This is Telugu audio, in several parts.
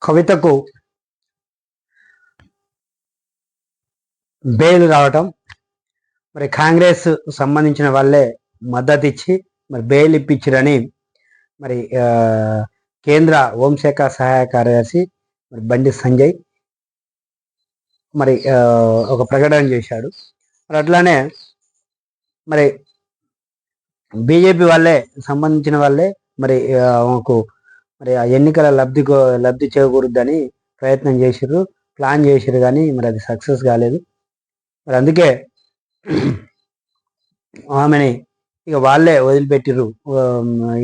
కవితకు బెయిల్ రావటం, మరి కాంగ్రెస్ సంబంధించిన వాళ్ళే మద్దతు ఇచ్చి మరి బెయిల్ ఇప్పించారని మరి కేంద్ర హోంశాఖ సహాయ కార్యదర్శి మరి బండి సంజయ్ మరి ఒక ప్రకటన చేశాడు. మరి అట్లానే మరి బీజేపీ వాళ్ళే సంబంధించిన వాళ్ళే మరి మాకు మరి ఆ ఎన్నికల లబ్ధి చేకూరుద్దని ప్రయత్నం చేసిర్రు, ప్లాన్ చేసిర్రు, కానీ మరి అది సక్సెస్ కాలేదు. మరి అందుకే ఆమెని ఇక వాళ్ళే వదిలిపెట్టిర్రు,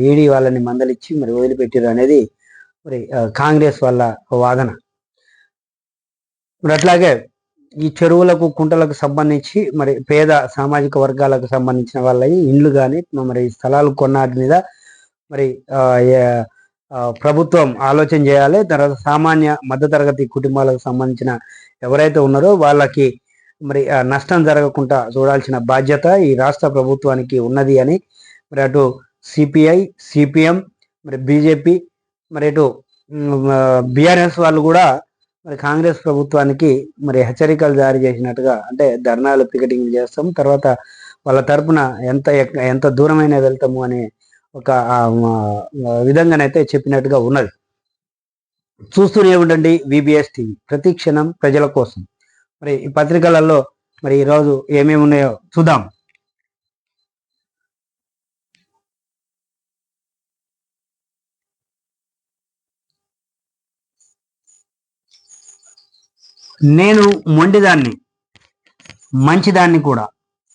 ఈడీ వాళ్ళని మందలిచ్చి మరి వదిలిపెట్టిర్రు అనేది మరి కాంగ్రెస్ వాళ్ళ వాదన. మరి అట్లాగే ఈ చెరువులకు కుంటలకు సంబంధించి మరి పేద సామాజిక వర్గాలకు సంబంధించిన వాళ్ళ ఇండ్లు కానీ మరి స్థలాలు కొన్నాటి మీద మరి ప్రభుత్వం ఆలోచన చేయాలి. తర్వాత సామాన్య మధ్యతరగతి కుటుంబాలకు సంబంధించిన ఎవరైతే ఉన్నారో వాళ్ళకి మరి నష్టం జరగకుండా చూడాల్సిన బాధ్యత ఈ రాష్ట్ర ప్రభుత్వానికి ఉన్నది అని మరి అటు సిపిఐ, సిపిఎం, మరి బీజేపీ, మరి అటు బీఆర్ఎస్ వాళ్ళు కూడా మరి కాంగ్రెస్ ప్రభుత్వానికి మరి హెచ్చరికలు జారీ చేసినట్టుగా, అంటే ధర్నాలు, పికెటింగ్ చేస్తాం, తర్వాత వాళ్ళ తరపున ఎంత దూరమైనా వెళ్తాము అనే ఒక విధంగానైతే చెప్పినట్టుగా ఉన్నది. చూస్తూనే ఉండండి విబిఎస్ టీవీ, ప్రతి క్షణం ప్రజల కోసం. మరి ఈ పత్రికలలో మరి ఈరోజు ఏమేమి ఉన్నాయో చూద్దాం. నేను మొండిదాన్ని, మంచిదాన్ని కూడా.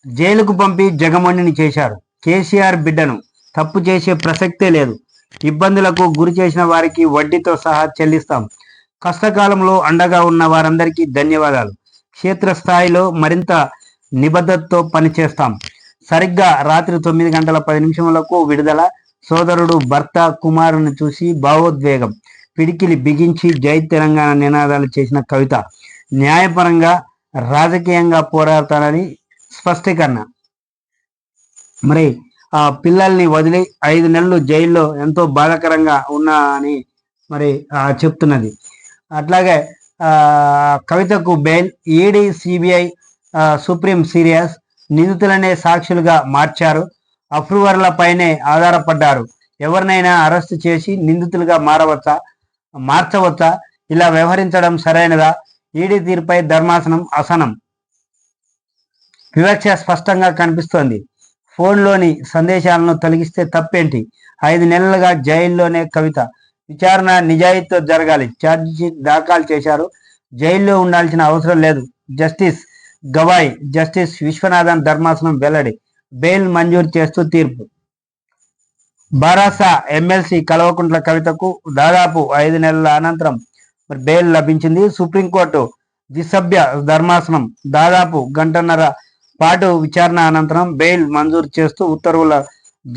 జైలుకు పంపి జగమొండిని చేశారు. కేసీఆర్ బిడ్డను తప్పు చేసే ప్రసక్తే లేదు. ఇబ్బందులకు గురి చేసిన వారికి వడ్డీతో సహా చెల్లిస్తాం. కష్టకాలంలో అండగా ఉన్న వారందరికీ ధన్యవాదాలు. క్షేత్రస్థాయిలో మరింత నిబద్ధతతో పనిచేస్తాం. సరిగ్గా రాత్రి 9 గంటల 10 నిమిషములకు విడుదల. సోదరుడు భర్త కుమారుని చూసి భావోద్వేగం. పిడికిలి బిగించి జై తెలంగాణ నినాదాలు చేసిన కవిత. న్యాయపరంగా రాజకీయంగా పోరాడతానని స్పష్టీకరణ. మరి ఆ పిల్లల్ని వదిలి 5 నెలలు జైల్లో ఎంతో బాధాకరంగా ఉన్నా అని మరి చెప్తున్నది. అట్లాగే కవితకు bail. ED, CBI, supreme serious. నిందితులనే సాక్షులుగా మార్చారు. అప్రూవర్లపైనే ఆధారపడ్డారు. ఎవరినైనా అరెస్టు చేసి నిందితులుగా మార్చవచ్చా? ఇలా వ్యవహరించడం సరైనదా? ఈడీ తీరుపై ధర్మాసనం అసహనం. వివక్ష స్పష్టంగా కనిపిస్తోంది. ఫోన్లోని సందేశాలను తొలగిస్తే తప్పేంటి? 5 నెలలుగా జైల్లోనే కవిత. విచారణ నిజాయితీతో జరగాలి. ఛార్జిషీట్ దాఖలు చేశారు. జైల్లో ఉండాల్సిన అవసరం లేదు. జస్టిస్ గవాయ్, జస్టిస్ విశ్వనాథన్ ధర్మాసనం వెల్లడి. బెయిల్ మంజూరు చేస్తూ తీర్పు. బారాసా ఎమ్మెల్సీ కల్వకుంట్ల కవితకు దాదాపు 5 నెలల అనంతరం మరి బెయిల్ లభించింది. సుప్రీంకోర్టు ద్విసభ్య ధర్మాసనం దాదాపు గంటన్నర పాటు విచారణ అనంతరం బెయిల్ మంజూరు చేస్తూ ఉత్తర్వులు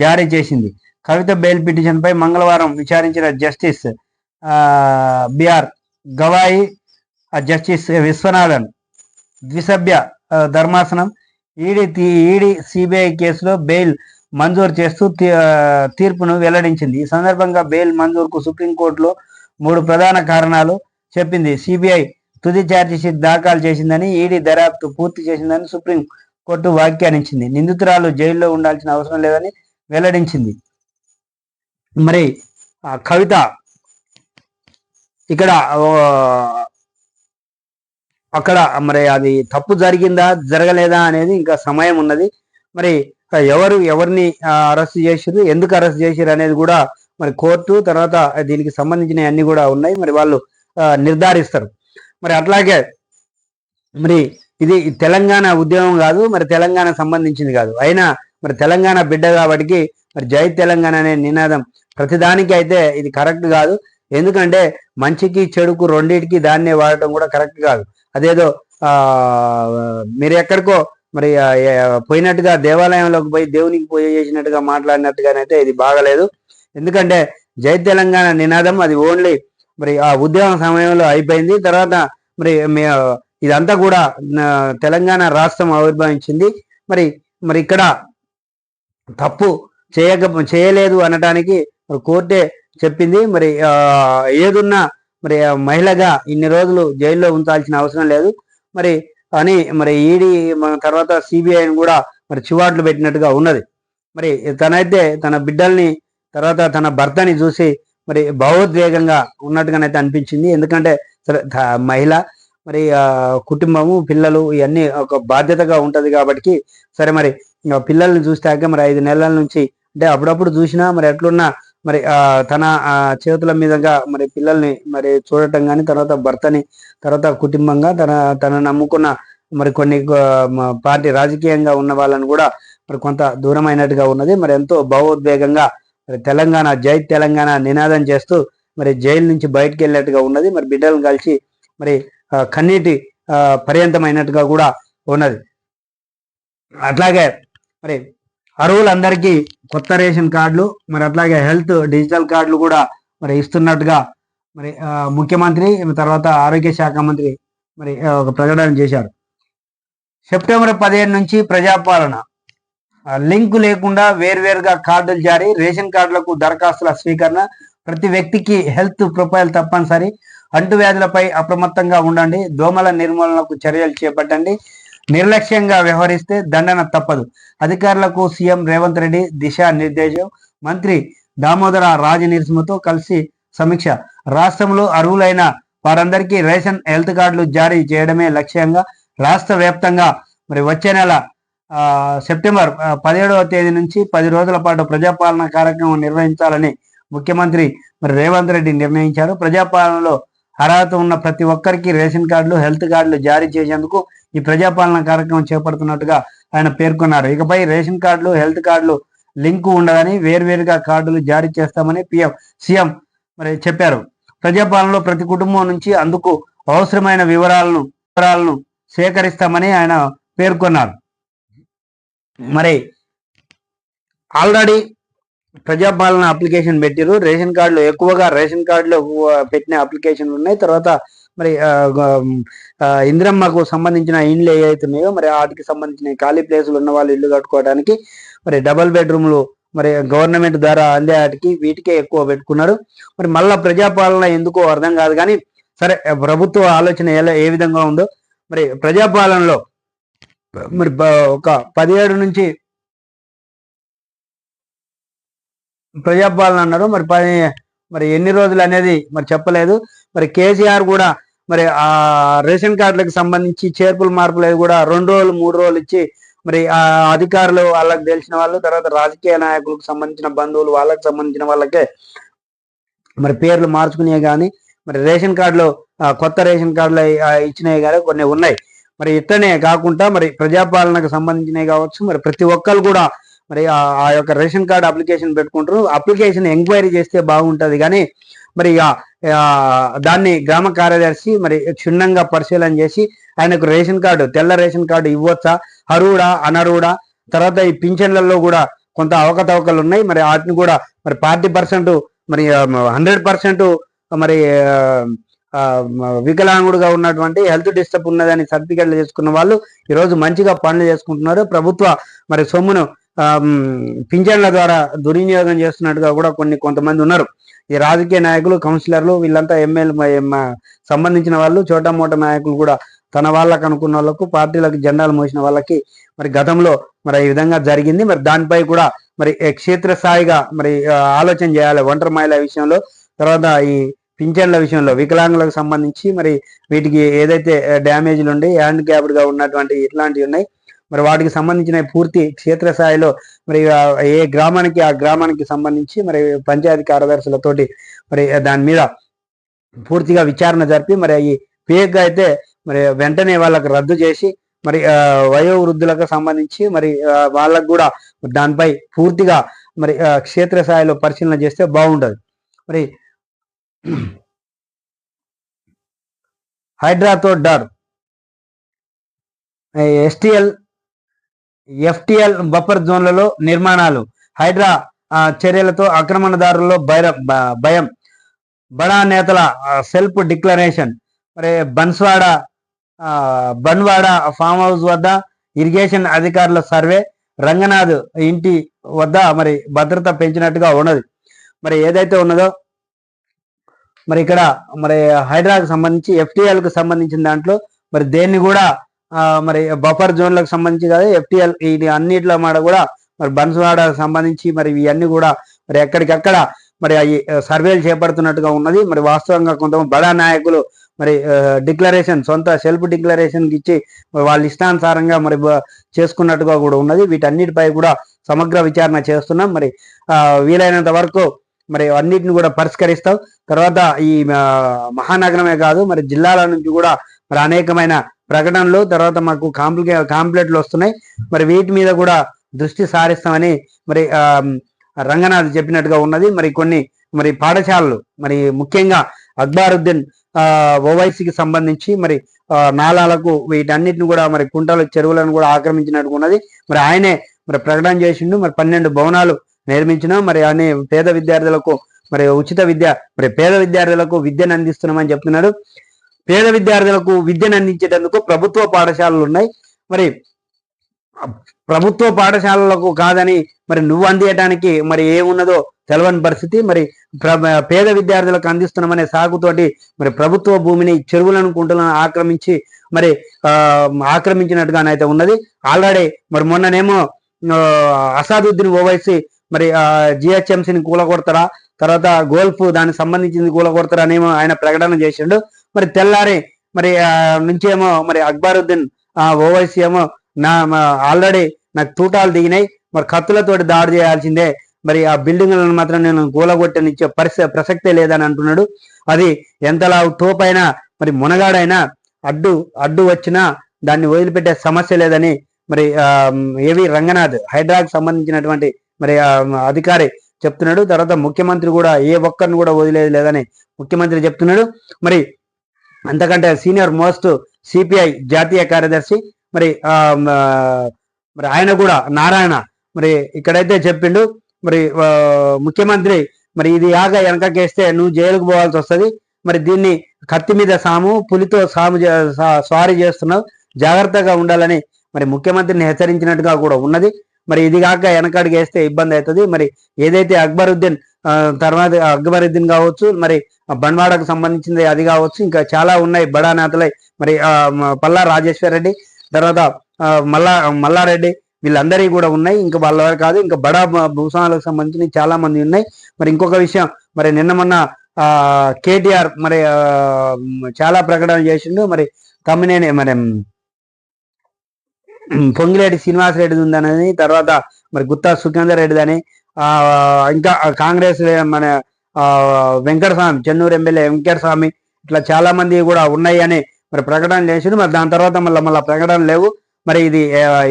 జారీ చేసింది. కవిత బెయిల్ పిటిషన్పై మంగళవారం విచారించిన justice BR Gavai, justice Viswanathan ద్విసభ్య ధర్మాసనం ఈడీ సిబిఐ కేసులో బెయిల్ మంజూరు చేస్తూ తీర్పును వెల్లడించింది. ఈ సందర్భంగా బెయిల్ మంజూరుకు సుప్రీంకోర్టులో 3 ప్రధాన కారణాలు చెప్పింది. సిబిఐ తుది ఛార్జిషీట్ దాఖలు చేసిందని, ఈడీ దర్యాప్తు పూర్తి చేసిందని సుప్రీం కోర్టు వ్యాఖ్యానించింది. నిందితురాలు జైల్లో ఉండాల్సిన అవసరం లేదని వెల్లడించింది. మరి కవిత అక్కడ మరి అది తప్పు జరిగిందా జరగలేదా అనేది ఇంకా సమయం ఉన్నది. మరి ఎవరిని అరెస్ట్ చేసిర్రు, ఎందుకు అరెస్ట్ చేసిర్రు అనేది కూడా మరి కోర్టు తర్వాత దీనికి సంబంధించిన అన్ని కూడా ఉన్నాయి, మరి వాళ్ళు నిర్ధారిస్తారు. మరి అట్లాగే మరి ఇది తెలంగాణ ఉద్యమం కాదు, మరి తెలంగాణ సంబంధించింది కాదు, అయినా మరి తెలంగాణ బిడ్డ కాబట్టి మరి జై తెలంగాణ అనే నినాదం ప్రతిదానికి అయితే ఇది కరెక్ట్ కాదు. ఎందుకంటే మంచికి చెడుకు రెండింటికి దాన్నే వాడటం కూడా కరెక్ట్ కాదు. అదేదో మీరు ఎక్కడికో మరి పోయినట్టుగా దేవాలయంలోకి పోయి దేవునికి పూజ చేసినట్టుగా మాట్లాడినట్టుగానైతే ఇది బాగలేదు. ఎందుకంటే జై తెలంగాణ నినాదం అది ఓన్లీ మరి ఆ ఉద్యమం సమయంలో అయిపోయింది. తర్వాత మరి ఇదంతా కూడా తెలంగాణ రాష్ట్రం ఆవిర్భవించింది. మరి మరి ఇక్కడ తప్పు చేయలేదు అనటానికి మరి కోర్టే చెప్పింది. మరి ఏదున్నా మరి మహిళగా ఇన్ని రోజులు జైల్లో ఉంచాల్సిన అవసరం లేదు మరి అని మరి ఈడీ తర్వాత సిబిఐని కూడా మరి చివాట్లు పెట్టినట్టుగా ఉన్నది. మరి తనైతే తన బిడ్డల్ని తర్వాత తన భర్తని చూసి మరి భావోద్వేగంగా ఉన్నట్టుగానైతే అనిపించింది. ఎందుకంటే సరే మహిళ మరి కుటుంబము పిల్లలు ఇవన్నీ ఒక బాధ్యతగా ఉంటది కాబట్టి సరే మరి పిల్లల్ని చూస్తాక మరి 5 నెలల నుంచి అంటే అప్పుడప్పుడు చూసినా మరి ఎట్లున్నా మరి తన చేతుల మీదుగా మరి పిల్లల్ని మరి చూడటం కానీ తర్వాత భర్తని తర్వాత కుటుంబంగా తన నమ్ముకున్న మరి కొన్ని పార్టీ రాజకీయంగా ఉన్న వాళ్ళని కూడా మరి కొంత దూరమైనట్టుగా ఉన్నది. మరి ఎంతో భావోద్వేగంగా మరి తెలంగాణ జై తెలంగాణ నినాదం చేస్తూ మరి జైలు నుంచి బయటకు వెళ్ళినట్టుగా ఉన్నది. మరి బిడ్డలను కలిసి మరి కన్నీటి పర్యంతమైనట్టుగా కూడా ఉన్నది. అట్లాగే మరి అర్హులందరికీ కొత్త రేషన్ కార్డులు మరి అట్లాగే హెల్త్ డిజిటల్ కార్డులు కూడా మరి ఇస్తున్నట్టుగా మరి ముఖ్యమంత్రి తర్వాత ఆరోగ్య శాఖ మంత్రి మరి ఒక ప్రకటన చేశారు. సెప్టెంబర్ 15 నుంచి ప్రజాపాలన లింకు లేకుండా వేర్వేరుగా కార్డులు జారీ, రేషన్ కార్డులకు దరఖాస్తుల స్వీకరణ, ప్రతి వ్యక్తికి హెల్త్ ప్రొఫైల్ తప్పనిసరి, అంటువ్యాధులపై అప్రమత్తంగా ఉండండి, దోమల నిర్మూలనకు చర్యలు చేపట్టండి, నిర్లక్ష్యంగా వ్యవహరిస్తే దండన తప్పదు, అధికారులకు సీఎం రేవంత్ రెడ్డి దిశానిర్దేశం, మంత్రి దామోదర రాజనరసింహతో కలిసి సమీక్ష, రాష్ట్రంలో అర్హులైన వారందరికీ రేషన్ హెల్త్ కార్డులు జారీ చేయడమే లక్ష్యంగా రాష్ట్ర వ్యాప్తంగా మరి వచ్చే నెల సెప్టెంబర్ 17వ తేదీ నుంచి 10 రోజుల పాటు ప్రజాపాలన కార్యక్రమం నిర్వహించాలని ముఖ్యమంత్రి మరి రేవంత్ రెడ్డి నిర్ణయించారు. ప్రజాపాలనలో అర్హత ఉన్న ప్రతి ఒక్కరికి రేషన్ కార్డులు హెల్త్ కార్డులు జారీ చేసేందుకు ఈ ప్రజాపాలన కార్యక్రమం చేపడుతున్నట్టుగా ఆయన పేర్కొన్నారు. ఇకపై రేషన్ కార్డులు హెల్త్ కార్డులు లింకు ఉండదని వేర్వేరుగా కార్డులు జారీ చేస్తామని సీఎం మరి చెప్పారు. ప్రజాపాలనలో ప్రతి కుటుంబం నుంచి అందుకు అవసరమైన వివరాలను సేకరిస్తామని ఆయన పేర్కొన్నారు. మరి ఆల్రెడీ ప్రజాపాలన అప్లికేషన్ పెట్టిరు. రేషన్ కార్డులు ఎక్కువగా రేషన్ కార్డులో పెట్టిన అప్లికేషన్లు ఉన్నాయి. తర్వాత మరి ఇందిరమ్మకు సంబంధించిన ఇండ్లు ఏవైతున్నాయో మరి వాటికి సంబంధించిన ఖాళీ ప్లేసులు ఉన్న వాళ్ళు ఇల్లు కట్టుకోవడానికి మరి డబల్ బెడ్రూమ్లు మరి గవర్నమెంట్ ద్వారా అందే వాటికి వీటికే ఎక్కువ పెట్టుకున్నారు. మరి మళ్ళా ప్రజాపాలన ఎందుకో అర్థం కాదు కానీ సరే ప్రభుత్వ ఆలోచన ఏ విధంగా ఉందో మరి ప్రజాపాలనలో మరి ఒక 17 నుంచి ప్రజాపాలన అన్నారు. మరి ఎన్ని రోజులు అనేది మరి చెప్పలేదు. మరి కేసీఆర్ కూడా మరి ఆ రేషన్ కార్డులకు సంబంధించి చేర్పులు మార్పులు కూడా 2 రోజులు 3 రోజులు ఇచ్చి మరి ఆ అధికారులు వాళ్ళకి తెలిసిన వాళ్ళు తర్వాత రాజకీయ నాయకులకు సంబంధించిన బంధువులు వాళ్ళకి సంబంధించిన వాళ్ళకే మరి పేర్లు మార్చుకునే కానీ మరి రేషన్ కార్డులో కొత్త రేషన్ కార్డులు ఇచ్చినవి కానీ కొన్ని ఉన్నాయి. మరి ఇట్లనే కాకుండా మరి ప్రజాపాలనకు సంబంధించినవి కావచ్చు మరి ప్రతి ఒక్కరు కూడా మరి ఆ యొక్క రేషన్ కార్డు అప్లికేషన్ పెట్టుకుంటారు. అప్లికేషన్ ఎంక్వైరీ చేస్తే బాగుంటుంది కానీ మరి దాన్ని గ్రామ కార్యదర్శి మరి క్షుణ్ణంగా పరిశీలన చేసి ఆయనకు రేషన్ కార్డు తెల్ల రేషన్ కార్డు ఇవ్వచ్చా, అర్హుడా అనర్హుడా, తర్వాత ఈ పింఛన్లలో కూడా కొంత అవకతవకలు ఉన్నాయి. మరి వాటిని కూడా మరి 40% మరి 100% మరి వికలాంగుడుగా ఉన్నటువంటి హెల్త్ డిస్టర్బ్ ఉన్నదని సర్టిఫికెట్లు చేసుకున్న వాళ్ళు ఈరోజు మంచిగా పనులు చేసుకుంటున్నారు. ప్రభుత్వ మరి సొమ్మును పింఛన్ల ద్వారా దుర్వినియోగం చేస్తున్నట్టుగా కూడా కొంతమంది ఉన్నారు. ఈ రాజకీయ నాయకులు కౌన్సిలర్లు వీళ్ళంతా ఎమ్మెల్యే సంబంధించిన వాళ్ళు చోటా మోటా నాయకులు కూడా తన వాళ్ళకు అనుకున్న వాళ్ళకు పార్టీలకు జెండాలు మోసిన వాళ్ళకి మరి గతంలో మరి ఈ విధంగా జరిగింది. మరి దానిపై కూడా మరి క్షేత్రస్థాయిగా మరి ఆలోచన చేయాలి. ఒంటరి మహిళల విషయంలో తర్వాత ఈ పింఛన్ల విషయంలో వికలాంగులకు సంబంధించి మరి వీటికి ఏదైతే డ్యామేజ్లు ఉండి హ్యాండిక్యాప్డ్ గా ఉన్నటువంటి ఇట్లాంటివి ఉన్నాయి మరి వాటికి సంబంధించిన పూర్తి క్షేత్రస్థాయిలో మరి ఏ గ్రామానికి ఆ గ్రామానికి సంబంధించి మరి పంచాయతీ కార్యదర్శులతోటి మరి దాని మీద పూర్తిగా విచారణ జరిపి మరి ఈ పేగా అయితే మరి వెంటనే వాళ్ళకు రద్దు చేసి మరి వయోవృద్ధులకు సంబంధించి మరి వాళ్ళకు కూడా దానిపై పూర్తిగా మరి క్షేత్రస్థాయిలో పరిశీలన చేస్తే బాగుంటుంది. మరి హైడ్రాతో డార్ ఎఫ్టిఎల్ బఫర్ జోన్లలో నిర్మాణాలు హైడ్రా చర్యలతో ఆక్రమణదారుల్లో భయం బడా నేతల సెల్ఫ్ డిక్లరేషన్ మరి బన్వాడ ఫామ్ హౌస్ వద్ద ఇరిగేషన్ అధికారుల సర్వే రంగనాథ్ ఇంటి వద్ద మరి భద్రత పెంచినట్టుగా ఉన్నది. మరి ఏదైతే ఉన్నదో మరి ఇక్కడ మరి హైడ్రాకు సంబంధించి ఎఫ్టీఎల్కు సంబంధించిన దాంట్లో మరి దేన్ని కూడా మరి బఫర్ జోన్లకు సంబంధించి కాదు ఎఫ్టీఎల్ ఇది అన్నిట్లో మాట కూడా మరి బన్స్వాడకు సంబంధించి మరి ఇవన్నీ కూడా మరి ఎక్కడికక్కడ మరి అవి సర్వేలు చేపడుతున్నట్టుగా ఉన్నది. మరి వాస్తవంగా కొంతమంది బడా నాయకులు మరి డిక్లరేషన్ సొంత సెల్ఫ్ డిక్లరేషన్ ఇచ్చి వాళ్ళ ఇష్టానుసారంగా మరి చేసుకున్నట్టుగా కూడా ఉన్నది. వీటన్నిటిపై కూడా సమగ్ర విచారణ చేస్తున్నాం. మరి వీలైనంత వరకు మరి అన్నిటిని కూడా పరిష్కరిస్తాం. తర్వాత ఈ మహానగరమే కాదు మరి జిల్లాల నుంచి కూడా మరి అనేకమైన ప్రకటనలు తర్వాత మాకు కాంప్లైంట్లు వస్తున్నాయి. మరి వీటి మీద కూడా దృష్టి సారిస్తామని మరి రంగనాథ్ చెప్పినట్టుగా ఉన్నది. మరి కొన్ని మరి పాఠశాలలు మరి ముఖ్యంగా అక్బరుద్దీన్ ఓవైసీకి సంబంధించి మరి నాలాలకు వీటన్నిటిని కూడా మరి కుంటలు చెరువులను కూడా ఆక్రమించినట్టుగా ఉన్నది. మరి ఆయనే మరి ప్రకటన చేసిండు. మరి 12 భవనాలు నిర్మించిన మరి ఆయన పేద విద్యార్థులకు మరి ఉచిత విద్య మరి పేద విద్యార్థులకు విద్యను అందిస్తున్నామని చెప్తున్నాడు. పేద విద్యార్థులకు విద్యను అందించేటందుకు ప్రభుత్వ పాఠశాలలు ఉన్నాయి. మరి ప్రభుత్వ పాఠశాలలకు కాదని మరి నువ్వు అందియటానికి మరి ఏమున్నదో తెలవని పరిస్థితి. మరి పేద విద్యార్థులకు అందిస్తున్నామనే సాగుతోటి మరి ప్రభుత్వ భూమిని చెరువులను కుంటలను ఆక్రమించి మరి ఆక్రమించినట్టుగానైతే ఉన్నది. ఆల్రెడీ మరి మొన్ననేమో అసాదుద్దీన్ ఓవైసీ మరి జిహెచ్ఎంసీని కూలగొడతారా తర్వాత గోల్ఫ్ దానికి సంబంధించింది కూలగొడతారా అనేమో ఆయన ప్రకటన చేసిండు. మరి తెల్లారి మరి నుంచేమో మరి అక్బరుద్దీన్ ఓవైసీ ఏమో ఆల్రెడీ నాకు తూటాలు దిగినాయి మరి కత్తులతోటి దాడి చేయాల్సిందే మరి ఆ బిల్డింగ్లను మాత్రం నేను కూలగొట్టనిచ్చే ప్రసక్తే లేదని అంటున్నాడు. అది ఎంతలా తోపైనా మరి మునగాడైనా అడ్డు వచ్చినా దాన్ని వదిలిపెట్టే సమస్య లేదని మరి ఏవి రంగనాథ్ హైడ్రాకు సంబంధించినటువంటి మరి అధికారి చెప్తున్నాడు. తర్వాత ముఖ్యమంత్రి కూడా ఏ ఒక్కరిని కూడా వదిలేదు లేదని ముఖ్యమంత్రి చెప్తున్నాడు. మరి అంతకంటే సీనియర్ మోస్ట్ సిపిఐ జాతీయ కార్యదర్శి మరి మరి ఆయన కూడా నారాయణ మరి ఇక్కడైతే చెప్పిండు. మరి ముఖ్యమంత్రి మరి ఇది యాగా వెనకకేస్తే నువ్వు జైలుకు పోవాల్సి వస్తుంది. మరి దీన్ని కత్తి మీద సాము పులితో స్వారీ చేస్తున్నావు, జాగ్రత్తగా ఉండాలని మరి ముఖ్యమంత్రిని హెచ్చరించినట్టుగా కూడా ఉన్నది. మరి ఇది కాక వెనకడికి వేస్తే ఇబ్బంది అవుతుంది. మరి ఏదైతే అక్బరుద్దీన్ తర్వాత అక్బరుద్దీన్ కావచ్చు మరి బన్వాడకు సంబంధించింది అది కావచ్చు ఇంకా చాలా ఉన్నాయి బడా నేతలై మరి పల్లా రాజేశ్వర్ రెడ్డి తర్వాత మల్లారెడ్డి వీళ్ళందరి కూడా ఉన్నాయి. ఇంకా వాళ్ళ కాదు ఇంకా బడా భూస్వాములకు సంబంధించి చాలా మంది ఉన్నాయి. మరి ఇంకొక విషయం మరి నిన్న మొన్న కేటీఆర్ మరి చాలా ప్రకటన చేసిండు. మరి తమ్మినేని మరి పొంగిలేటి శ్రీనివాసరెడ్డి ఉందనని తర్వాత మరి గుత్తా సుఖేందర్ రెడ్డి అని ఇంకా కాంగ్రెస్ మన వెంకటస్వామి చెన్నూరు ఎమ్మెల్యే వెంకటస్వామి ఇట్లా చాలా మంది కూడా ఉన్నాయి అని మరి ప్రకటన చేసిండు. మరి దాని తర్వాత మళ్ళీ ప్రకటన లేవు. మరి ఇది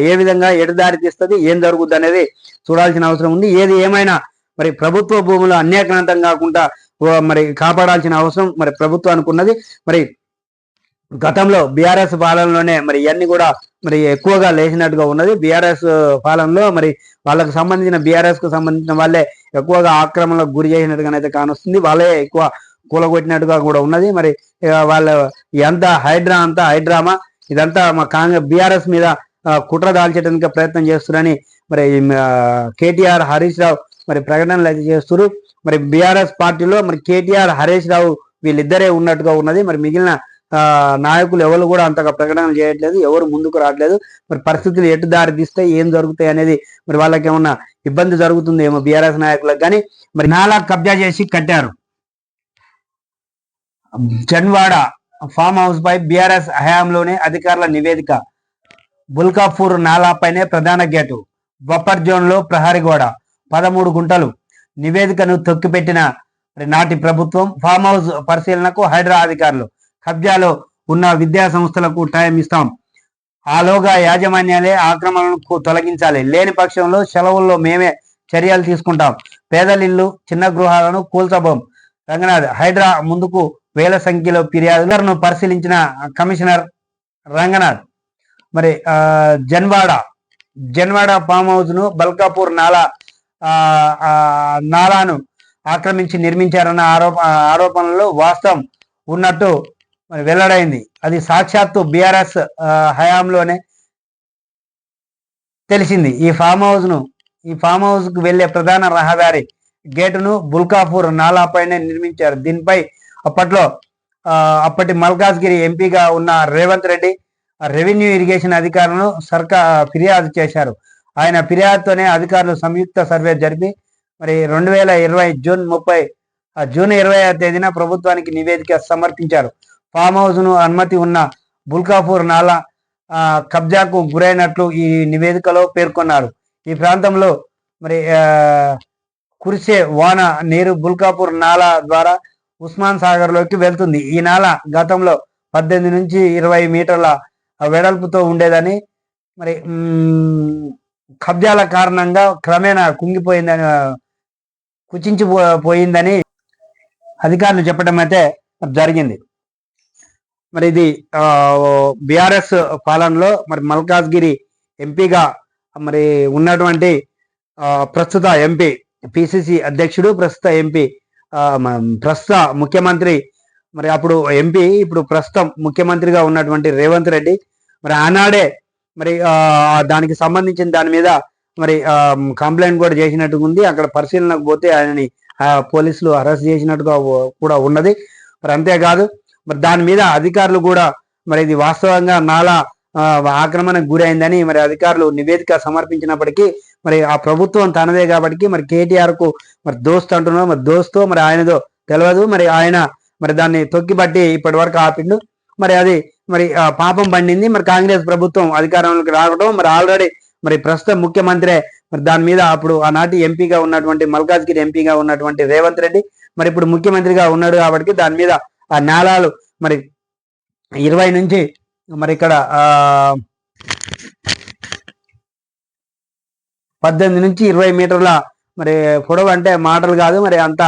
ఏ విధంగా ఎడదారి తీస్తుంది ఏం జరుగుద్ది అనేది చూడాల్సిన అవసరం ఉంది. ఏది ఏమైనా మరి ప్రభుత్వ భూములు అన్యాక్రాంతం కాకుండా మరి కాపాడాల్సిన అవసరం మరి ప్రభుత్వానికి ఉన్నది. మరి గతంలో బీఆర్ఎస్ పాలనలోనే మరి ఇవన్నీ కూడా మరి ఎక్కువగా లేచినట్టుగా ఉన్నది. బీఆర్ఎస్ పాలనలో మరి వాళ్ళకు సంబంధించిన బీఆర్ఎస్ కు సంబంధించిన వాళ్ళే ఎక్కువగా ఆక్రమణలకు గురి చేసినట్టుగానైతే కానొస్తుంది. వాళ్ళే ఎక్కువ కూలగొట్టినట్టుగా కూడా ఉన్నది. మరి వాళ్ళ అంతా హైడ్రామా ఇదంతా మా బీఆర్ఎస్ మీద కుట్ర దాల్చడానికి ప్రయత్నం చేస్తున్నారని మరి కేటీఆర్ హరీష్ రావు మరి ప్రకటనలు అయితే చేస్తున్నారు. మరి బీఆర్ఎస్ పార్టీలో మరి కేటీఆర్ హరీష్ రావు వీళ్ళిద్దరే ఉన్నట్టుగా ఉన్నది. మరి మిగిలిన నాయకులు ఎవరు కూడా అంతగా ప్రకటనలు చేయట్లేదు, ఎవరు ముందుకు రావట్లేదు. మరి పరిస్థితులు ఎటు దారి తీస్తాయి ఏం జరుగుతాయి అనేది మరి వాళ్ళకి ఏమన్నా ఇబ్బంది జరుగుతుంది ఏమో బీఆర్ఎస్ నాయకులకు. కానీ మరి నాలా కబ్జా చేసి కట్టారు. జన్వాడ ఫామ్ హౌస్ పై బీఆర్ఎస్ హయాంలోనే అధికారుల నివేదిక. బుల్కాపూర్ నాలాపైనే ప్రధాన గేటు, బఫర్ జోన్ లో ప్రహరీ గోడ, 13 గుంటలు. నివేదికను తొక్కిపెట్టిన నాటి ప్రభుత్వం. ఫామ్ హౌస్ పరిశీలనకు హైడ్రా అధికారులు. కబ్జాలో ఉన్న విద్యా సంస్థలకు టైం ఇస్తాం, ఆలోగా యాజమాన్యాలే ఆక్రమణకు తొలగించాలి, లేని పక్షంలో సెలవుల్లో మేమే చర్యలు తీసుకుంటాం, పేదలిల్లు చిన్న గృహాలను కూల్చబోం. రంగనాథ్ హైడ్రా ముందుకు వేల సంఖ్యలో ఫిర్యాదులను పరిశీలించిన కమిషనర్ రంగనాథ్. మరి జన్వాడ ఫామ్ హౌస్ ను బల్కాపూర్ నాలాను ఆక్రమించి నిర్మించారన్న ఆరోపణలో వాస్తవం ఉన్నట్టు మరి వెల్లడైంది. అది సాక్షాత్తు బీఆర్ఎస్ హయాంలోనే తెలిసింది. ఈ ఫామ్ హౌస్ కు వెళ్లే ప్రధాన రహదారి గేటును బుల్కాపూర్ నాలాపైనే నిర్మించారు. దీనిపై అప్పట్లో అప్పటి మల్కాజ్గిరి ఎంపీగా ఉన్న రేవంత్ రెడ్డి రెవెన్యూ ఇరిగేషన్ అధికారులను ఫిర్యాదు చేశారు. ఆయన ఫిర్యాదుతోనే అధికారులు సంయుక్త సర్వే జరిపి మరి 2020 జూన్ 20వ తేదీన ప్రభుత్వానికి నివేదిక సమర్పించారు. ఫామ్ హౌస్ ను అనుమతి ఉన్న బుల్కాపూర్ నాలా కబ్జాకు గురైనట్లు ఈ నివేదికలో పేర్కొన్నారు. ఈ ప్రాంతంలో మరి కురిసే వాన నీరు బుల్కాపూర్ నాలా ద్వారా ఉస్మాన్ సాగర్ లోకి వెళ్తుంది. ఈ నాలా గతంలో 18 నుంచి 20 మీటర్ల వెడల్పుతో ఉండేదని, మరి కబ్జాల కారణంగా క్రమేణా కుంగిపోయిందని, కుచించిపోయిందని అధికారులు చెప్పడం అయితే జరిగింది. మరి ఇది బీఆర్ఎస్ పాలనలో మరి మల్కాజ్గిరి ఎంపీగా మరి ఉన్నటువంటి ప్రస్తుత ఎంపీ, పిసిసి అధ్యక్షుడు, ప్రస్తుత ఎంపీ, ప్రస్తుత ముఖ్యమంత్రి, మరి అప్పుడు ఎంపీ ఇప్పుడు ప్రస్తుతం ముఖ్యమంత్రిగా ఉన్నటువంటి రేవంత్ రెడ్డి మరి ఆనాడే మరి దానికి సంబంధించిన దాని మీద మరి కంప్లైంట్ కూడా చేసినట్టుగా ఉంది. అక్కడ పరిశీలనకు పోతే ఆయనని పోలీసులు అరెస్ట్ చేసినట్టుగా కూడా ఉన్నది. మరి అంతేకాదు మరి దాని మీద అధికారులు కూడా మరి ఇది వాస్తవంగా నాలా ఆక్రమణకు గురైందని మరి అధికారులు నివేదిక సమర్పించినప్పటికీ మరి ఆ ప్రభుత్వం తనదే కాబట్టి మరి కేటీఆర్ కు మరి దోస్త్ అంటున్నారు. మరి దోస్తో మరి ఆయనదో తెలియదు. మరి ఆయన మరి దాన్ని తొక్కిబట్టి ఇప్పటి వరకు ఆపిండు. మరి అది మరి పాపం పండింది. మరి కాంగ్రెస్ ప్రభుత్వం అధికారంలోకి రావడం, మరి ఆల్రెడీ మరి ప్రస్తుత ముఖ్యమంత్రి మరి దాని మీద అప్పుడు ఆనాటి ఎంపీగా ఉన్నటువంటి మల్కాజ్గిరి ఎంపీగా ఉన్నటువంటి రేవంత్ రెడ్డి మరి ఇప్పుడు ముఖ్యమంత్రిగా ఉన్నాడు కాబట్టి దాని మీద ఆ నాలాలు మరి 20 నుంచి మరి ఇక్కడ 18 నుంచి 20 మీటర్ల మరి పొడవు, అంటే మాటలు కాదు మరి అంత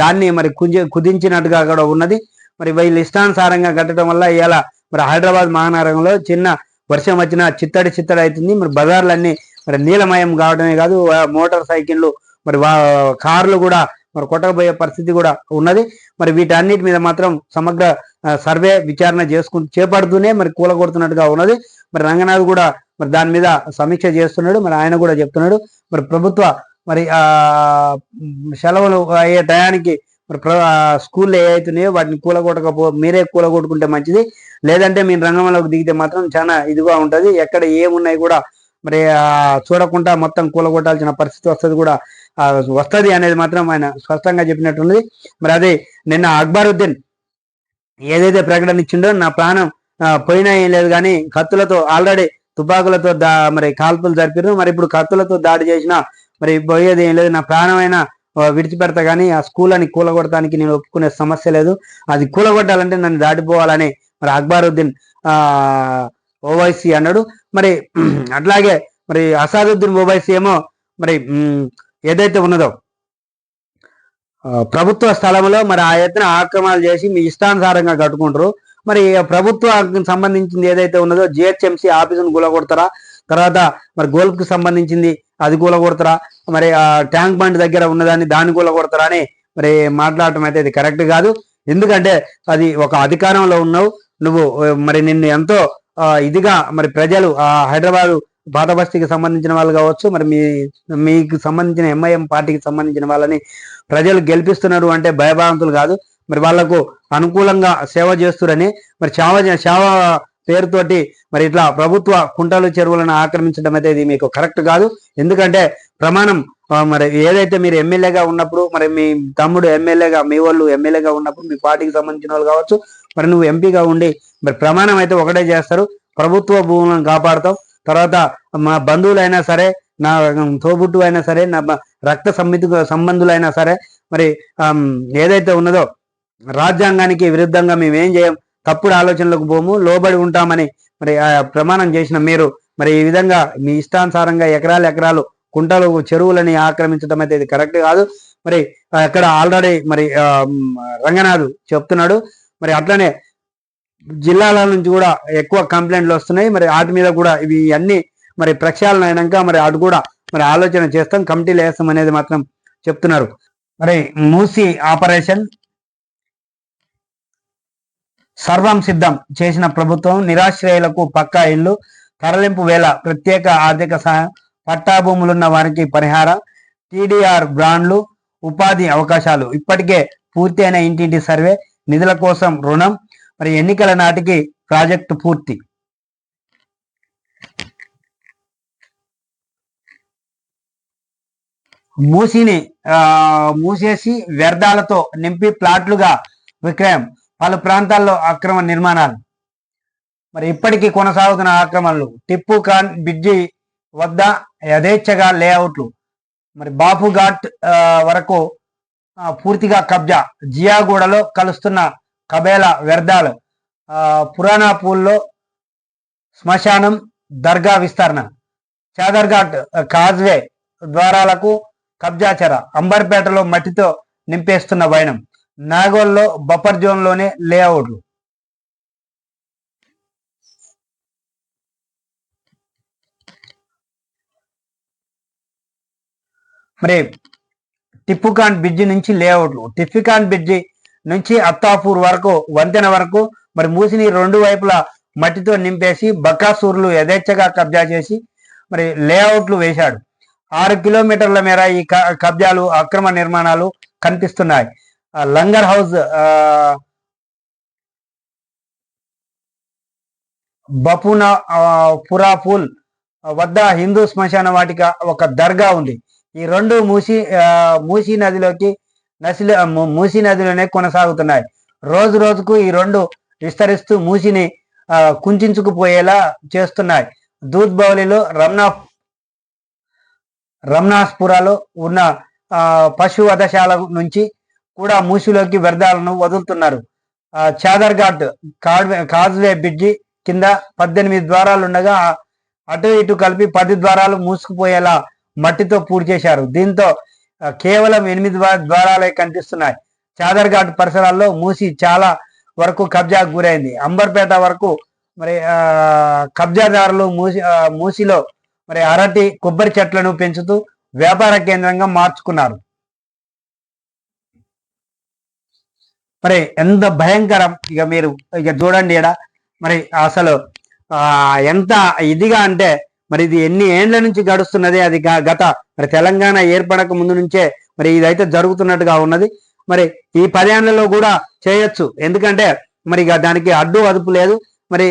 దాన్ని మరి కుదించినట్టుగా కూడా ఉన్నది. మరి వీళ్ళు ఇష్టానుసారంగా కట్టడం వల్ల ఇవాళ మరి హైదరాబాద్ మహానగరంలో చిన్న వర్షం వచ్చినా చిత్తడి అవుతుంది. మరి బజార్లన్నీ మరి నీలమయం కావడమే కాదు, మోటార్ సైకిళ్ళు మరి కార్లు కూడా మరి కొట్టకపోయే పరిస్థితి కూడా ఉన్నది. మరి వీటన్నిటి మీద మాత్రం సమగ్ర సర్వే విచారణ చేపడుతూనే మరి కూలగొడుతున్నట్టుగా ఉన్నది. మరి రంగనాథ్ కూడా మరి దాని మీద సమీక్ష చేస్తున్నాడు. మరి ఆయన కూడా చెప్తున్నాడు మరి ప్రభుత్వ మరి సెలవులు అయ్యే టయానికి మరి స్కూల్లో ఏవైతున్నాయో వాటిని మీరే కూలగొట్టుకుంటే మంచిది, లేదంటే మీరు రంగంలోకి దిగితే మాత్రం చాలా ఇదిగా ఉంటుంది. ఎక్కడ ఏమున్నాయి కూడా మరి చూడకుండా మొత్తం కూలగొట్టాల్సిన పరిస్థితి వస్తుంది అనేది మాత్రం ఆయన స్పష్టంగా చెప్పినట్టున్నది. మరి అదే నిన్న అక్బరుద్దీన్ ఏదైతే ప్రకటన ఇచ్చిండో నా ప్రాణం పోయినా ఏం లేదు కానీ కత్తులతో ఆల్రెడీ తుపాకులతో మరి కాల్పులు జరిపారు. మరి ఇప్పుడు కత్తులతో దాడి చేసినా మరి పోయేది ఏం లేదు, నా ప్రాణమైనా విడిచిపెడతా కానీ ఆ స్కూల్ అని కూలగొట్టడానికి నేను ఒప్పుకునే సమస్య లేదు, అది కూలగొట్టాలంటే నన్ను దాటిపోవాలని మరి అక్బరుద్దీన్ ఓవైసీ అన్నాడు. మరి అట్లాగే మరి అసాదుద్దీన్ ఓవైసీ ఏమో మరి ఏదైతే ఉన్నదో ప్రభుత్వ స్థలంలో మరి ఆ ఎత్తున ఆక్రమణలు చేసి మీ ఇష్టానుసారంగా కట్టుకుంటారు. మరి ప్రభుత్వానికి సంబంధించింది ఏదైతే ఉన్నదో జిహెచ్ఎంసీ ఆఫీసును కూలగొడతారా, తర్వాత మరి గోల్ఫ్ కు సంబంధించింది అది కూలగొడతారా, మరి ఆ ట్యాంక్ బండ్ దగ్గర ఉన్నదాన్ని దాన్ని కూలగొడతారా అని మరి మాట్లాడటం అయితే ఇది కరెక్ట్ కాదు. ఎందుకంటే అది ఒక అధికారంలో ఉన్నావు నువ్వు, మరి నిన్ను ఎంతో ఇదిగా మరి ప్రజలు హైదరాబాద్ పాత బస్తీకి సంబంధించిన వాళ్ళు కావచ్చు, మరి మీకు సంబంధించిన ఎంఐఎం పార్టీకి సంబంధించిన వాళ్ళని ప్రజలు గెలిపిస్తున్నారు అంటే భయభ్రాంతులు కాదు, మరి వాళ్లకు అనుకూలంగా సేవ చేస్తురని మరి సేవ పేరుతోటి మరి ఇట్లా ప్రభుత్వ కుంటలు చెరువులను ఆక్రమించడం అయితే ఇది మీకు కరెక్ట్ కాదు. ఎందుకంటే ప్రమాణం మరి ఏదైతే మీరు ఎమ్మెల్యేగా ఉన్నప్పుడు మరి మీ తమ్ముడు ఎమ్మెల్యేగా, మీ వాళ్ళు ఎమ్మెల్యేగా ఉన్నప్పుడు మీ పార్టీకి సంబంధించిన వాళ్ళు కావచ్చు, మరి నువ్వు ఎంపీగా ఉండి మరి ప్రమాణం అయితే ఒకటే చేస్తారు, ప్రభుత్వ భూములను కాపాడుతావు. తర్వాత మా బంధువులైనా సరే, నా తోబుట్టు అయినా సరే, నా రక్త సంబంధులైనా సరే మరి ఏదైతే ఉన్నదో రాజ్యాంగానికి విరుద్ధంగా మేము ఏం చేయం, తప్పుడు ఆలోచనలకు పోము, లోబడి ఉంటామని మరి ప్రమాణం చేసిన మీరు మరి ఈ విధంగా మీ ఇష్టానుసారంగా ఎకరాలు కుంటలు చెరువులని ఆక్రమించడం అయితే ఇది కరెక్ట్ కాదు. మరి అక్కడ ఆల్రెడీ మరి రంగనాథ్ చెప్తున్నాడు. మరి అట్లనే జిల్లాల నుంచి కూడా ఎక్కువ కంప్లైంట్లు వస్తున్నాయి. మరి వాటి మీద కూడా ఇవి అన్ని మరి ప్రక్షాళన అయినాక మరి అటు కూడా మరి ఆలోచన చేస్తాం, కమిటీలు వేస్తాం అనేది మాత్రం చెప్తున్నారు. మరి మూసి ఆపరేషన్ సర్వం సిద్ధం చేసిన ప్రభుత్వం, నిరాశ్రయులకు పక్కా ఇళ్లు, తరలింపు వేళ ప్రత్యేక ఆర్థిక సహాయం, పట్టా భూములున్న వారికి పరిహారం, టీడీఆర్ బ్రాండ్లు, ఉపాధి అవకాశాలు, ఇప్పటికే పూర్తి అయిన ఇంటింటి సర్వే, నిధుల కోసం రుణం, మరి ఎన్నికల నాటికి ప్రాజెక్టు పూర్తి. మూసిని మూసేసి వ్యర్థాలతో నింపి ప్లాట్లుగా విక్రయం, పలు ప్రాంతాల్లో అక్రమ నిర్మాణాలు. మరి ఇప్పటికీ కొనసాగుతున్న ఆక్రమణలు, టిప్పు ఖాన్ బ్రిడ్జి వద్ద యథేచ్ఛగా లేఅవుట్లు, మరి బాపు ఘాట్ వరకు పూర్తిగా కబ్జా, జియాగూడలో కలుస్తున్న కబేలా వ్యర్థాలు, పురాణాపూల్లో శ్మశానం, దర్గా విస్తరణ, చాదర్ఘాట్ కాజ్వే ద్వారాలకు కబ్జాచర, అంబర్పేటలో మట్టితో నింపేస్తున్న వైనం, నాగోల్లో బఫర్ జోన్లోనే లేఅవుట్లు. మరి టిప్పుఖాన్ బ్రిడ్జి నుంచి లేఅవుట్లు, టిప్పుఖాన్ బ్రిడ్జి నుంచి అత్తాపూర్ వరకు వంతెన వరకు మరి మూసిని రెండు వైపులా మట్టితో నింపేసి బకాసూర్లు యథేచ్ఛగా కబ్జా చేసి మరి లేఅవుట్లు వేశాడు. 6 కిలోమీటర్ల మేర ఈ కబ్జాలు, అక్రమ నిర్మాణాలు కనిపిస్తున్నాయి. లంగర్ హౌస్, బపునా పురాపూల్ వద్ద హిందూ శ్మశాన వాటిక, ఒక దర్గా ఉంది. ఈ రెండు మూసీ నదిలోనే కొనసాగుతున్నాయి. రోజు రోజుకు ఈ రెండు విస్తరిస్తూ మూసిని కుంచుకుపోయేలా చేస్తున్నాయి. దూద్ బౌలిలో రమ్నాస్పురాలో ఉన్న పశు వధశాల నుంచి కూడా మూసిలోకి వ్యర్థాలను వదులుతున్నారు. చాదర్ఘాట్ కాజ్వే బ్రిడ్జి కింద 18 ద్వారాలు ఉండగా అటు ఇటు కలిపి 10 ద్వారాలు మూసుకుపోయేలా మట్టితో పూర్తి చేశారు. దీంతో కేవలం 8 ద్వారాలే కనిపిస్తున్నాయి. చాదర్ఘాట్ పరిసరాల్లో మూసి చాలా వరకు కబ్జాకు గురైంది. అంబర్పేట వరకు మరి కబ్జాదారులు మూసిలో మరి అరటి, కొబ్బరి చెట్లను పెంచుతూ వ్యాపార కేంద్రంగా మార్చుకున్నారు. మరి ఎంత భయంకరం! మీరు చూడండి ఈడ మరి అసలు ఎంత ఇదిగా అంటే మరి ఇది ఎన్ని ఏండ్ల నుంచి గడుస్తున్నది. అది గత మరి తెలంగాణ ఏర్పడక ముందు నుంచే మరి ఇదైతే జరుగుతున్నట్టుగా ఉన్నది. మరి ఈ 10 ఏళ్లలో కూడా చేయొచ్చు, ఎందుకంటే మరి దానికి అడ్డు అదుపు లేదు. మరి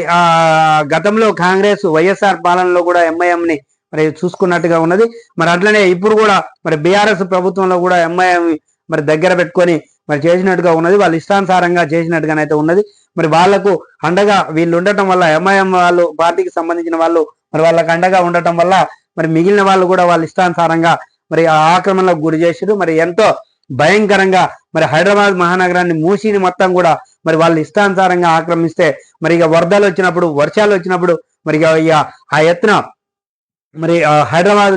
గతంలో కాంగ్రెస్ వైఎస్ఆర్ పాలనలో కూడా ఎంఐఎంని మరి చూసుకున్నట్టుగా ఉన్నది. మరి అట్లనే ఇప్పుడు కూడా మరి బీఆర్ఎస్ ప్రభుత్వంలో కూడా ఎంఐఎం మరి దగ్గర పెట్టుకొని మరి చేసినట్టుగా ఉన్నది. వాళ్ళు ఇష్టానుసారంగా చేసినట్టుగానైతే ఉన్నది. మరి వాళ్లకు అండగా వీళ్ళు ఉండటం వల్ల, ఎంఐఎం వాళ్ళు పార్టీకి సంబంధించిన వాళ్ళు మరి వాళ్ళకి అండగా ఉండటం వల్ల మరి మిగిలిన వాళ్ళు కూడా వాళ్ళ ఇష్టానుసారంగా మరి ఆ ఆక్రమణలకు గురి చేసారు. మరి ఎంతో భయంకరంగా మరి హైదరాబాద్ మహానగరాన్ని, మూసిని మొత్తం కూడా మరి వాళ్ళు ఇష్టానుసారంగా ఆక్రమిస్తే మరి ఇక వరదలు వచ్చినప్పుడు, వర్షాలు వచ్చినప్పుడు మరి ఇక ఆ ఎత్తున మరి హైదరాబాద్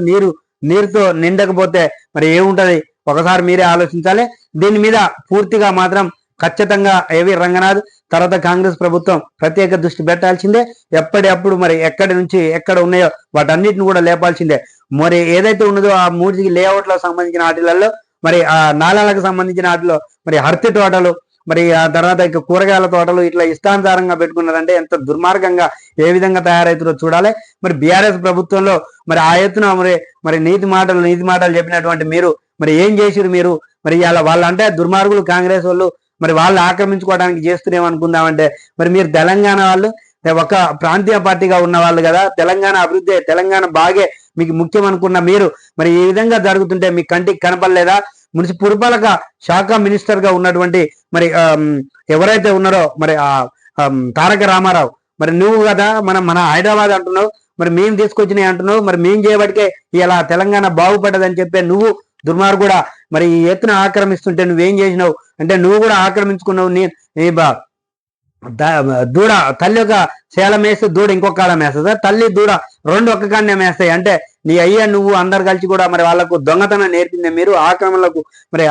నీరుతో నిండకపోతే మరి ఏముంటది ఒకసారి మీరే ఆలోచించాలి. దీని మీద పూర్తిగా మాత్రం ఖచ్చితంగా ఏవి రంగనాథ్ తర్వాత కాంగ్రెస్ ప్రభుత్వం ప్రత్యేక దృష్టి పెట్టాల్సిందే. ఎప్పటికప్పుడు మరి ఎక్కడి నుంచి ఎక్కడ ఉన్నాయో వాటన్నిటిని కూడా లేపాల్సిందే. మరి ఏదైతే ఉన్నదో ఆ 3 లేఅవుట్లకు సంబంధించిన వాటిలలో మరి ఆ నాలాలకు సంబంధించిన వాటిలో మరి హర్తి తోటలు, మరి ఆ తర్వాత ఇక కూరగాయల తోటలు ఇట్లా ఇష్టానుసారంగా పెట్టుకున్నారంటే ఎంత దుర్మార్గంగా ఏ విధంగా తయారవుతుందో చూడాలి. మరి బీఆర్ఎస్ ప్రభుత్వంలో మరి ఆ ఎత్తున మరి నీతి మాటలు చెప్పినటువంటి మీరు మరి ఏం చేసిరు? మీరు మరి ఇలా వాళ్ళంటే దుర్మార్గులు కాంగ్రెస్ వాళ్ళు మరి వాళ్ళు ఆక్రమించుకోవడానికి చేస్తున్నామనుకుందామంటే మరి మీరు తెలంగాణ వాళ్ళు ఒక ప్రాంతీయ పార్టీగా ఉన్న వాళ్ళు కదా, తెలంగాణ అభివృద్ధి, తెలంగాణ బాగే మీకు ముఖ్యం అనుకున్న మీరు మరి ఈ విధంగా జరుగుతుంటే మీ కంటికి కనపడలేదా? పురపాలక శాఖ మినిస్టర్ గా ఉన్నటువంటి మరి ఎవరైతే ఉన్నారో మరి తారక రామారావు, మరి నువ్వు కదా మన హైదరాబాద్ అంటున్నావు, మరి మేము తీసుకొచ్చినాయి అంటున్నావు, మరి మేము చేయబడికే ఇలా తెలంగాణ బాగుపడ్డదని చెప్పే నువ్వు దుర్మార్గుడా మరి ఈ ఎత్తున ఆక్రమిస్తుంటే నువ్వేం చేసినావు అంటే నువ్వు కూడా ఆక్రమించుకున్నావు. దూడ తల్లి ఒక శేలం వేస్తే దూడ ఇంకొక కాలం వేస్తుందా? తల్లి దూడ రెండు ఒక్క కాడనే వేస్తాయి అంటే నీ అయ్యా నువ్వు అందరు కలిసి కూడా మరి వాళ్ళకు దొంగతనం నేర్పిందే మీరు, ఆక్రమణలకు మరి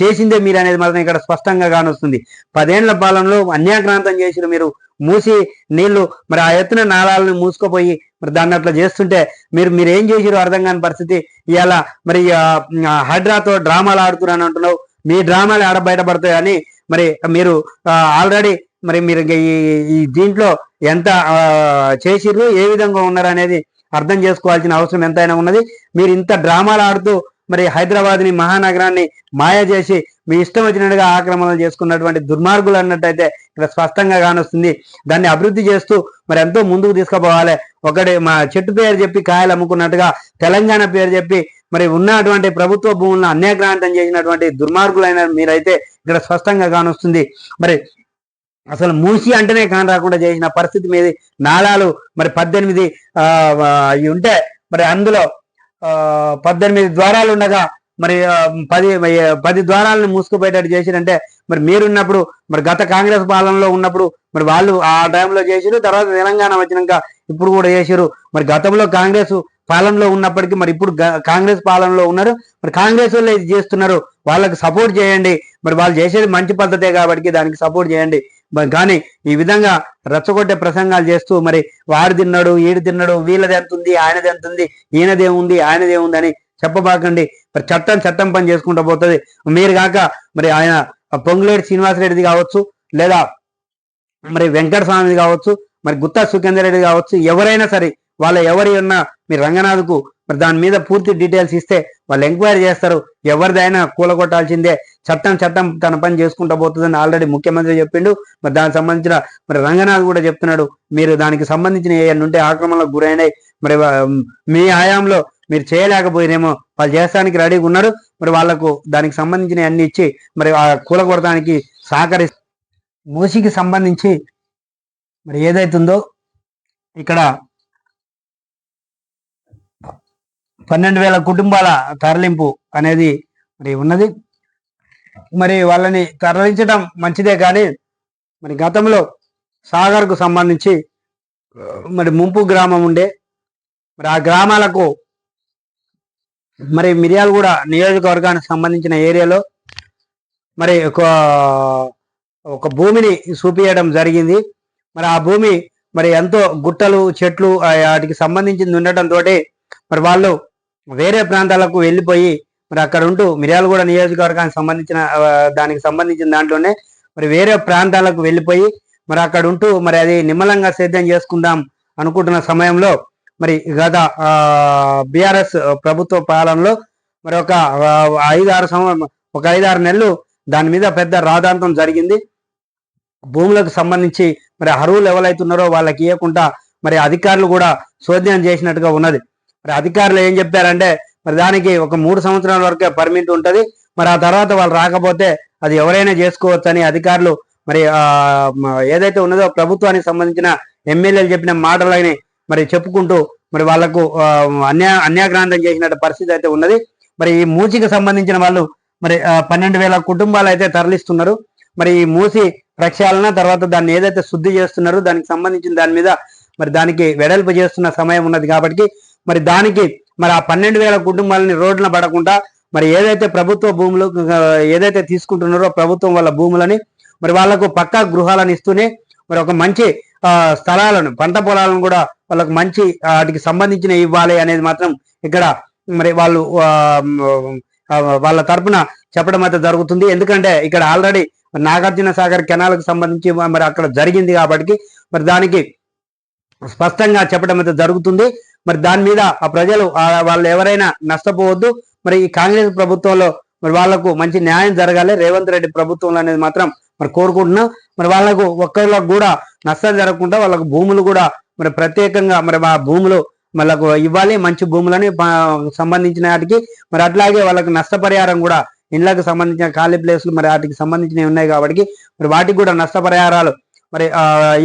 చేసిందే మీరు అనేది మాత్రం ఇక్కడ స్పష్టంగా కానొస్తుంది. 10 ఏళ్ల పాలనలో అన్యాక్రాంతం చేసిన మీరు మూసి నీళ్లు మరి ఆ ఎత్తున నాళాలను మూసుకుపోయి మరి దాన్ని అట్లా చేస్తుంటే మీరు ఏం చేసిరో అర్థం కాని పరిస్థితి. ఇవాళ మరి హైడ్రాతో డ్రామాలు ఆడుతున్నాను అంటున్నావు, మీ డ్రామాలు ఆడ బయటపడతాయని మరి మీరు ఆల్రెడీ మరి మీరు ఈ దీంట్లో ఎంత చేసిర్రు, ఏ విధంగా ఉన్నారు అనేది అర్థం చేసుకోవాల్సిన అవసరం ఎంతైనా ఉన్నది. మీరు ఇంత డ్రామాలు ఆడుతూ మరి హైదరాబాద్ని, మహానగరాన్ని మాయ చేసి మీ ఇష్టం వచ్చినట్టుగా ఆక్రమణలు చేసుకున్నటువంటి దుర్మార్గులు అన్నట్టయితే ఇక్కడ స్పష్టంగా కానొస్తుంది. దాన్ని అభివృద్ధి చేస్తూ మరి ఎంతో ముందుకు తీసుకుపోవాలి. ఒకటి మా చెట్టు పేరు చెప్పి కాయలు అమ్ముకున్నట్టుగా తెలంగాణ పేరు చెప్పి మరి ఉన్నటువంటి ప్రభుత్వ భూములను అన్యాక్రాంతం చేసినటువంటి దుర్మార్గులైన మీరైతే ఇక్కడ స్పష్టంగా కానొస్తుంది. మరి అసలు మూసి అంటేనే కాని రాకుండా చేసిన పరిస్థితి మీద నాళాలు మరి 18 అవి ఉంటే మరి అందులో 18 ద్వారాలు ఉండగా మరి 10 ద్వారాలను మూసుకుపోయేటట్టు చేసిరంటే మరి మీరున్నప్పుడు మరి గత కాంగ్రెస్ పాలనలో ఉన్నప్పుడు మరి వాళ్ళు ఆ టైంలో చేసిరు, తర్వాత తెలంగాణ వచ్చినాక ఇప్పుడు కూడా చేసిరు. మరి గతంలో కాంగ్రెస్ పాలనలో ఉన్నప్పటికీ మరి ఇప్పుడు కాంగ్రెస్ పాలనలో ఉన్నారు. మరి కాంగ్రెస్ వాళ్ళు ఇది చేస్తున్నారు, వాళ్ళకి సపోర్ట్ చేయండి. మరి వాళ్ళు చేసేది మంచి పద్ధతే కాబట్టి దానికి సపోర్ట్ చేయండి. కానీ ఈ విధంగా రచ్చగొట్టే ప్రసంగాలు చేస్తూ మరి వాడు తిన్నాడు, ఈడు తిన్నాడు, వీళ్ళది ఎంత ఉంది, ఆయనది ఎంత ఉంది, ఈయనదేముంది, ఆయనదేముంది అని చెప్పబాకండి. మరి చట్టం పని చేసుకుంటూ పోతుంది. మీరు కాక మరి ఆయన పొంగులేటి శ్రీనివాసరెడ్డిది కావచ్చు, లేదా మరి వెంకట స్వామిది కావచ్చు, మరి గుత్తా సుఖేందర్ రెడ్డి కావచ్చు, ఎవరైనా సరే వాళ్ళ ఎవరి ఉన్నా మీరు రంగనాథ్కు మరి దాని మీద పూర్తి డీటెయిల్స్ ఇస్తే వాళ్ళు ఎంక్వైరీ చేస్తారు. ఎవరిదైనా కూలగొట్టాల్సిందే. చట్టం తన పని చేసుకుంటూ పోతుందని ఆల్రెడీ ముఖ్యమంత్రి చెప్పిండు. మరి దానికి సంబంధించిన మరి రంగనాథ్ కూడా చెప్తున్నాడు, మీరు దానికి సంబంధించిన ఏమైనా ఉంటే ఆక్రమణలకు గురైనాయి, మరి మీ హయాంలో మీరు చేయలేకపోయినేమో వాళ్ళు చేస్తానికి రెడీగా ఉన్నారు. మరి వాళ్లకు దానికి సంబంధించిన అన్ని ఇచ్చి మరి ఆ కూలగొడటానికి సహకరిస్తారు. మూసికి సంబంధించి మరి ఏదైతుందో ఇక్కడ 12,000 కుటుంబాల తరలింపు అనేది మరి ఉన్నది. మరి వాళ్ళని తరలించడం మంచిదే, కానీ మరి గతంలో సాగర్కు సంబంధించి మరి ముంపు గ్రామం ఉండే, మరి ఆ గ్రామాలకు మరి మిర్యాలగూడ నియోజకవర్గానికి సంబంధించిన ఏరియాలో మరి ఒక భూమిని చూపించడం జరిగింది. మరి ఆ భూమి మరి ఎంతో గుట్టలు చెట్లు వాటికి సంబంధించింది ఉండటంతో మరి వాళ్ళు వేరే ప్రాంతాలకు వెళ్ళిపోయి మరి అక్కడ ఉంటూ మిర్యాలగూడ నియోజకవర్గానికి సంబంధించిన దానికి సంబంధించిన దాంట్లోనే మరి వేరే ప్రాంతాలకు వెళ్ళిపోయి మరి అక్కడ ఉంటూ మరి అది నిమ్మలంగా సేద్యం చేసుకుందాం అనుకుంటున్న సమయంలో మరి గత బీఆర్ఎస్ ప్రభుత్వ పాలనలో మరి ఒక 5-6 నెలలు దాని మీద పెద్ద రాద్ధాంతం జరిగింది. భూములకు సంబంధించి మరి అర్హులు ఎవరైతున్నారో వాళ్ళకి ఇవ్వకుండా మరి అధికారులు కూడా శోధన చేసినట్టుగా ఉన్నది. మరి అధికారులు ఏం చెప్పారంటే మరి దానికి ఒక 3 సంవత్సరాల వరకే పర్మిట్ ఉంటుంది, మరి ఆ తర్వాత వాళ్ళు రాకపోతే అది ఎవరైనా చేసుకోవచ్చని అధికారులు మరి ఏదైతే ఉన్నదో ప్రభుత్వానికి సంబంధించిన ఎమ్మెల్యేలు చెప్పిన మాటలని మరి చెప్పుకుంటూ మరి వాళ్లకు అన్యాక్రాంతం చేసినట్టు పరిస్థితి అయితే ఉన్నది. మరి ఈ మూసికి సంబంధించిన వాళ్ళు మరి 12,000 కుటుంబాలు అయితే తరలిస్తున్నారు. మరి ఈ మూసి ప్రక్షాళన తర్వాత దాన్ని ఏదైతే శుద్ధి చేస్తున్నారో దానికి సంబంధించిన దాని మీద మరి దానికి వెడల్పు చేస్తున్న సమయం ఉన్నది కాబట్టి మరి దానికి మరి ఆ 12,000 కుటుంబాలని రోడ్డున పడకుండా మరి ఏదైతే ప్రభుత్వ భూములు ఏదైతే తీసుకుంటున్నారో ప్రభుత్వం వాళ్ళ భూములని మరి వాళ్లకు పక్కా గృహాలను ఇస్తూనే మరి ఒక మంచి స్థలాలను పంట పొలాలను కూడా వాళ్ళకు మంచి వాటికి సంబంధించిన ఇవ్వాలి అనేది మాత్రం ఇక్కడ మరి వాళ్ళు వాళ్ళ తరపున చెప్పడం అయితే జరుగుతుంది. ఎందుకంటే ఇక్కడ ఆల్రెడీ నాగార్జున సాగర్ కెనాల్కి సంబంధించి మరి అక్కడ జరిగింది కాబట్టి మరి దానికి స్పష్టంగా చెప్పడం అయితే జరుగుతుంది. మరి దాని మీద ఆ ప్రజలు వాళ్ళు ఎవరైనా నష్టపోవద్దు. మరి ఈ కాంగ్రెస్ ప్రభుత్వంలో మరి వాళ్లకు మంచి న్యాయం జరగాలి రేవంత్ రెడ్డి ప్రభుత్వంలో అనేది మాత్రం మరి కోరుకుంటున్నాం. మరి వాళ్ళకు ఒక్కరికి కూడా నష్టం జరగకుండా వాళ్ళకు భూములు కూడా మరి ప్రత్యేకంగా మరి ఆ భూములు వాళ్ళకు ఇవ్వాలి, మంచి భూములని సంబంధించిన వాటికి మరి అట్లాగే వాళ్ళకి నష్టపరిహారం కూడా ఇండ్లకు సంబంధించిన ఖాళీ ప్లేస్లు మరి వాటికి సంబంధించినవి ఉన్నాయి కాబట్టి మరి వాటికి కూడా నష్టపరిహారాలు మరి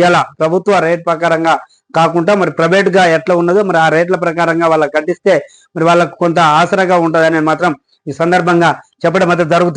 ఇలా ప్రభుత్వ రేట్ ప్రకారంగా కాకుండా మరి ప్రైవేట్ గా ఎట్లా ఉన్నదో మరి ఆ రేట్ల ప్రకారంగా వాళ్ళకి కట్టిస్తే మరి వాళ్ళకు కొంత ఆసరాగా ఉంటుందని మాత్రం ఈ సందర్భంగా చెప్పడం అయితే జరుగుతుంది.